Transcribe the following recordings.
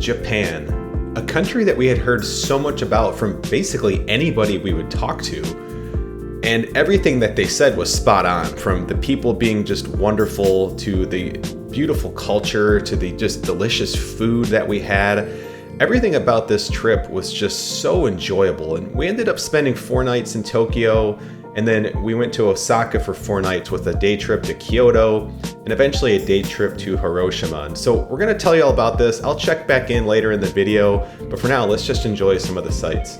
Japan, a country that we had heard so much about from basically anybody we would talk to. And everything that they said was spot on, from the people being just wonderful to the beautiful culture to the just delicious food that we had. Everything about this trip was just so enjoyable. And we ended up spending 4 nights in Tokyo, and then we went to Osaka for 4 nights with a day trip to Kyoto and eventually a day trip to Hiroshima. And so we're going to tell you all about this. I'll check back in later in the video, but for now, let's just enjoy some of the sights.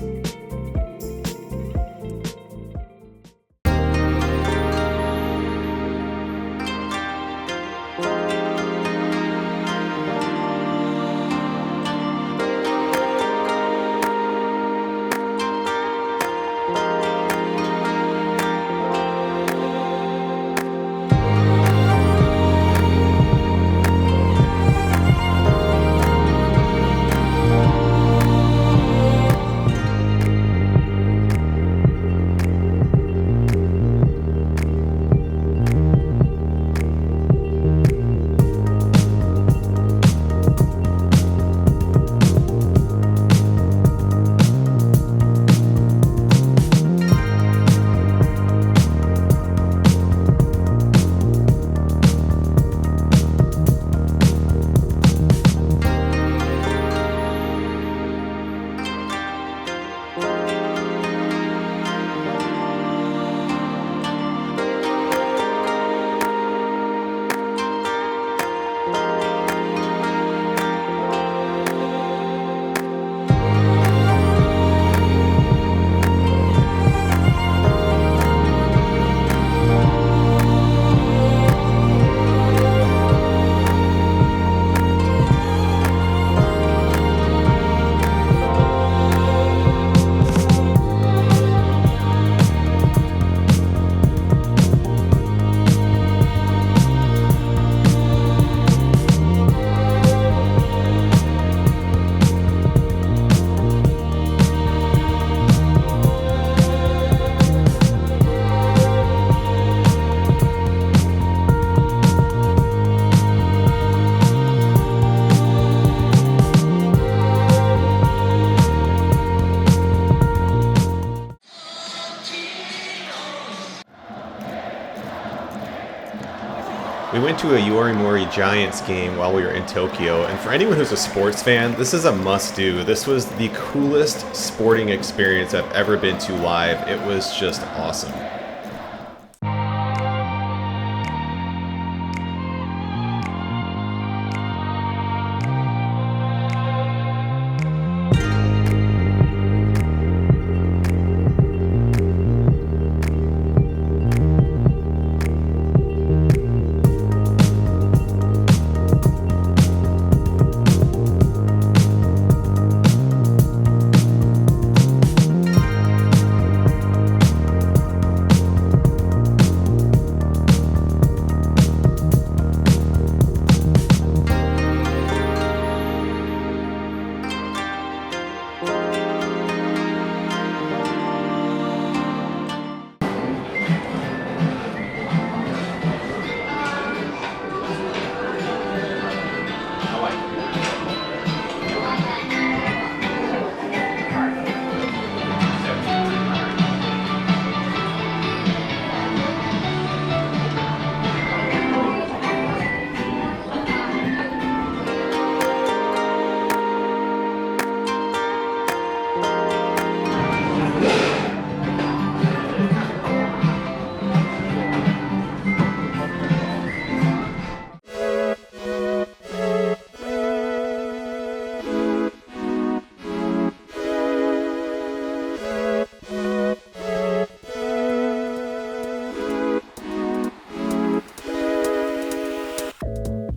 We went to a Yorimori Giants game while we were in Tokyo, and for anyone who's a sports fan, this is a must-do. This was the coolest sporting experience I've ever been to live. It was just awesome.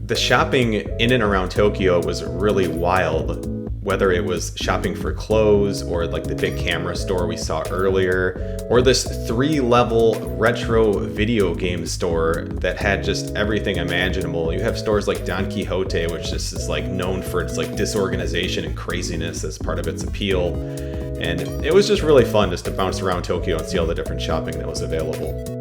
The shopping in and around Tokyo was really wild, whether it was shopping for clothes or like the big camera store we saw earlier, or this 3-level retro video game store that had just everything imaginable. You have stores like Don Quixote, which just is like known for its like disorganization and craziness as part of its appeal. And it was just really fun just to bounce around Tokyo and see all the different shopping that was available.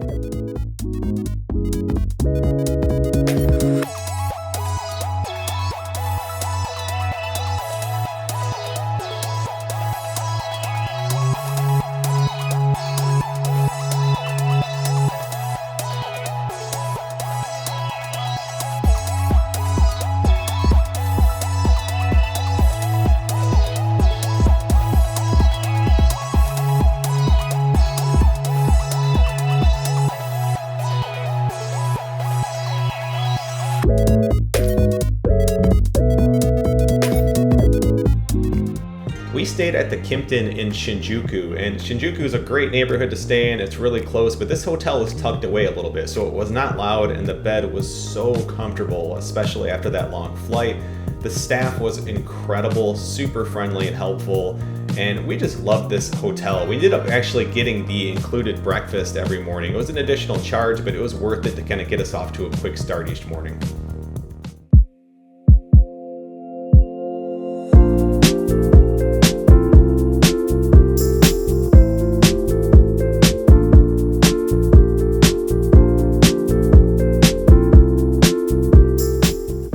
stayed at the Kimpton in Shinjuku, and Shinjuku is a great neighborhood to stay in. It's really close, but this hotel was tucked away a little bit, so it was not loud, and the bed was so comfortable, especially after that long flight. The staff was incredible, super friendly and helpful, and we just loved this hotel. We ended up actually getting the included breakfast every morning. It was an additional charge, but it was worth it to kind of get us off to a quick start each morning.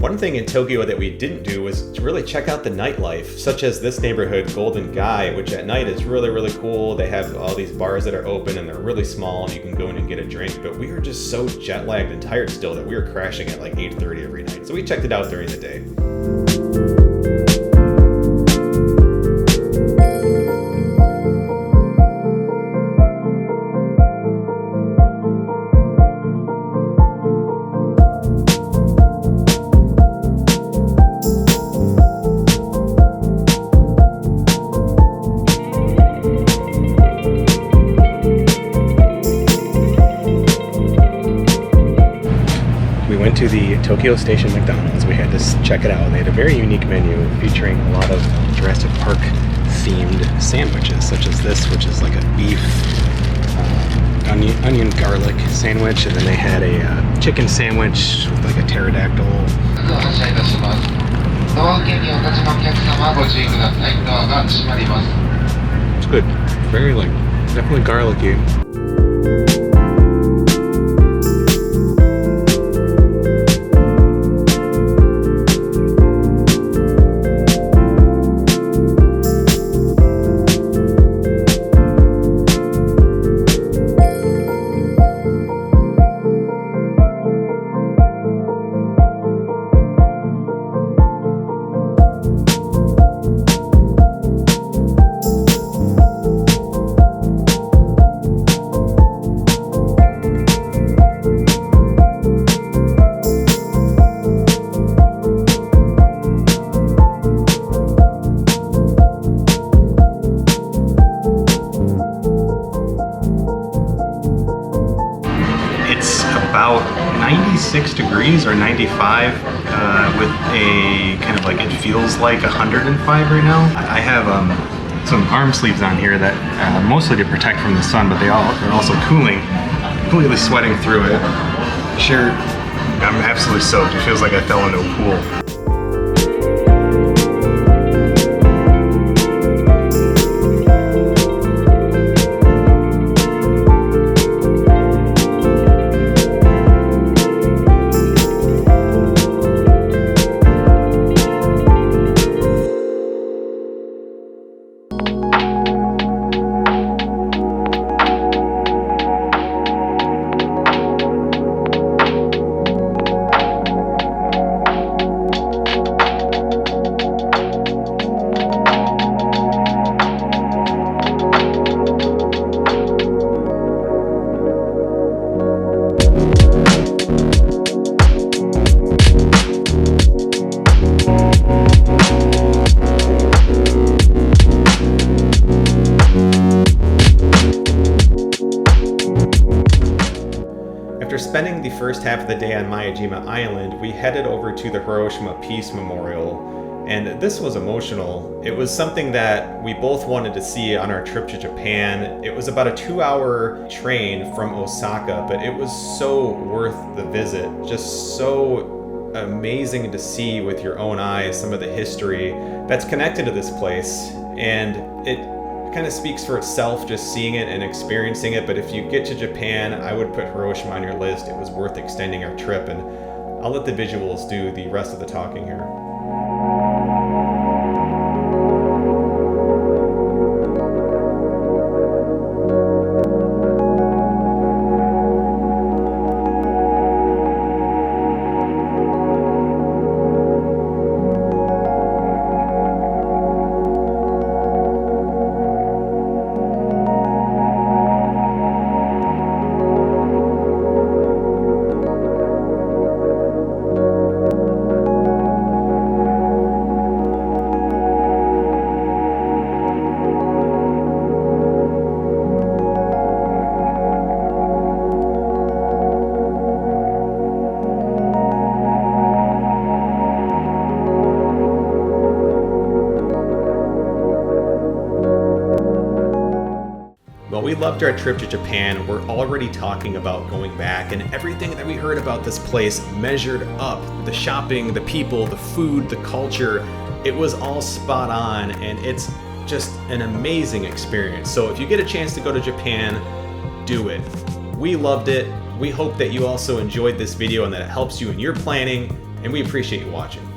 One thing in Tokyo that we didn't do was to really check out the nightlife, such as this neighborhood, Golden Gai, which at night is really, really cool. They have all these bars that are open and they're really small and you can go in and get a drink, but we were just so jet lagged and tired still that we were crashing at like 8:30 every night. So we checked it out during the day. To the Tokyo Station McDonald's. We had to check it out. They had a very unique menu featuring a lot of Jurassic Park themed sandwiches, such as this, which is like a beef onion garlic sandwich, and then they had a chicken sandwich with like a pterodactyl. It's good. Very definitely garlicky. About 96 degrees or 95 with a kind of like, it feels like 105 right now. I have some arm sleeves on here that mostly to protect from the sun, but they're also cooling, completely sweating through it. Shirt, I'm absolutely soaked. It feels like I fell into a pool. Spending the first half of the day on Miyajima Island, we headed over to the Hiroshima Peace Memorial, and this was emotional. It was something that we both wanted to see on our trip to Japan. It was about a 2-hour train from Osaka, but it was so worth the visit. Just so amazing to see with your own eyes some of the history that's connected to this place, and it kind of speaks for itself just seeing it and experiencing it. But if you get to Japan, I would put Hiroshima on your list. It was worth extending our trip, and I'll let the visuals do the rest of the talking here. Well, we loved our trip to Japan. We're already talking about going back, and everything that we heard about this place measured up. The shopping, the people, the food, the culture, it was all spot on, and it's just an amazing experience. So if you get a chance to go to Japan, do it. We loved it. We hope that you also enjoyed this video and that it helps you in your planning, and we appreciate you watching.